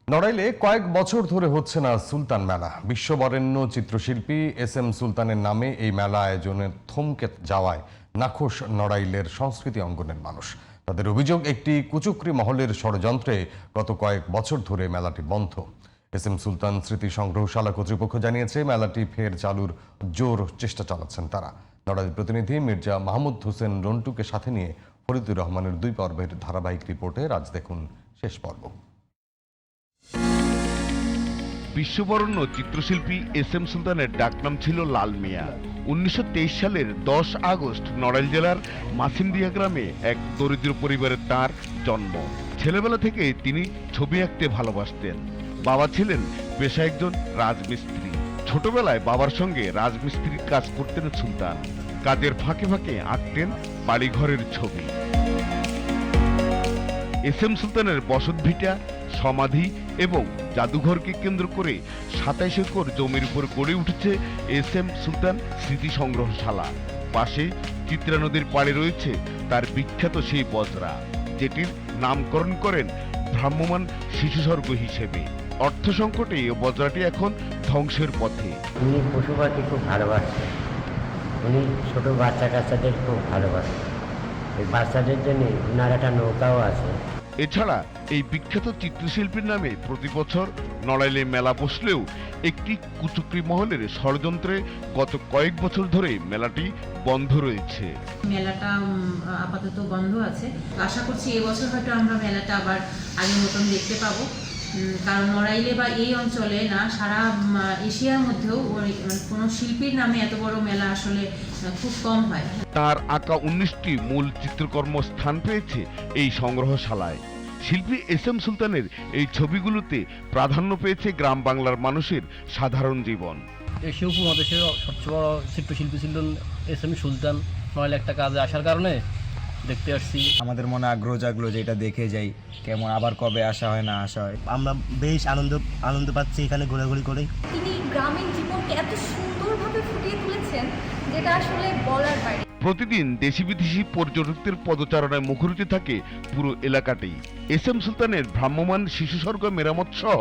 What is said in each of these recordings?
নড়াইলে কয়েক বছর ধরে হচ্ছে না সুলতান মেলা। বিশ্ববরেণ্য চিত্রশিল্পী SM সুলতানের নামে এই মেলা আয়োজনের থমকে যাওয়ায় নাখোশ নড়াইলের সংস্কৃতি অঙ্গনের মানুষ। তাদের অভিযোগ, একটি কুচক্রী মহলের ষড়যন্ত্রে গত কয়েক বছর ধরে মেলাটি বন্ধ। SM সুলতান স্মৃতি সংগ্রহশালা কর্তৃপক্ষ জানিয়েছে, মেলাটি ফের চালুর জোর চেষ্টা চালাচ্ছেন তারা। নড়াইল প্রতিনিধি মির্জা মাহমুদ হোসেন রন্টুকে সাথে নিয়ে ফরিদুর রহমানের 2 পর্বের ধারাবাহিক রিপোর্টের আজ দেখুন শেষ পর্ব। বিশ্ববরেণ্য চিত্রশিল্পী SM সুলতানের ডাকনাম ছিল লাল মিয়া। 1923 সালের 10 আগস্ট নড়াইল জেলার মাসিমদিয়া গ্রামে এক দরিদ্র পরিবারে তার জন্ম। ছেলেবেলা থেকে তিনি ছবি আঁকতে ভালোবাসতেন। বাবা ছিলেন পেশায় একজন রাজমিস্ত্রি। ছোটবেলায় বাবার সঙ্গে রাজমিস্ত্রির কাজ করতেন সুলতান। কাজের ফাঁকে ফাঁকে আঁকতেন বাড়িঘরের ছবি। SM সুলতানের বসতভিটা, সমাধি এবং জাদুঘরকে কেন্দ্র করে 27 একর জমির উপর গড়ে উঠেছে SM সুলতান স্মৃতি সংগ্রহশালা। পাশে চিত্রা নদীর পাড়ে রয়েছে তার বিখ্যাত সেই বজরা, যেটির নামকরণ করেন ভ্রাম্যমাণ শিশুস্বর্গ হিসেবে। অর্থ সংকটে এই বজরাটি এখন ধ্বংসের পথে। উনি পশু পাখি খুব ভালোবাসতেন। উনি ছোট বাচ্চা কাচ্চাদের খুব ভালোবাসতেন। এই বাচ্চাদের জন্য উনার একটা নৌকাও আছে। এছাড়া এই বিখ্যাত চিত্রশিল্পীর নামে প্রতি বছর নড়াইলে মেলা বসলেও একটি কুচক্রী মহলের ষড়যন্ত্রে গত কয়েক বছর ধরে মেলাটি বন্ধ রয়েছে। মেলাটা আপাতত বন্ধ আছে। আশা করছি এবছর হয়তো আমরা মেলাটা আবার আগের মতন দেখতে পাবো, কারণ নড়াইলে বা এই অঞ্চলে না, সারা এশিয়ার মধ্যেও কোনো শিল্পীর নামে এত বড় মেলা আসলে খুব কম হয়। তার আঁকা 19টি মূল চিত্রকর্ম স্থান পেয়েছে এই সংগ্রহশালায়। শিল্পী SM সুলতানের এই ছবিগুলোতে প্রাধান্য পেয়েছে গ্রাম বাংলার মানুষের সাধারণ জীবন। এশীয় উপমহাদেশের সবচেয়ে বড় চিত্রশিল্পী ছিলেন SM সুলতান। নইলে একটা কাজে আসার কারণে দেখতে আসছি। আমাদের মনে আগ্রহ জাগলো যে এটা দেখে যাই, কেমন, আবার কবে আসা হয় না আসা হয়। আমরা বেশ আনন্দ পাচ্ছি এখানে ঘোরাঘুরি করে। তিনি গ্রামীণ জীবনকে এত সুন্দরভাবে ফুটিয়ে তুলেছেন যেটা আসলে বলার বাইরে। প্রতিদিন দেশি বিদেশি পর্যটকদের পদচারণায় মুখরিত থাকে পুরো এলাকাটি। SM সুলতানের ভ্রাম্যমাণ শিশুস্বর্গ মেরামত সহ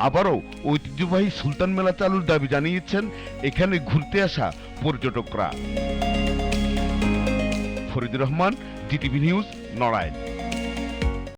আবারও ঐতিহ্যবাহী সুলতান মেলা চালুর দাবি জানিয়েছেন এখানে ঘুরতে আসা পর্যটকরা। Faridur Rahman, GTV news, Narail.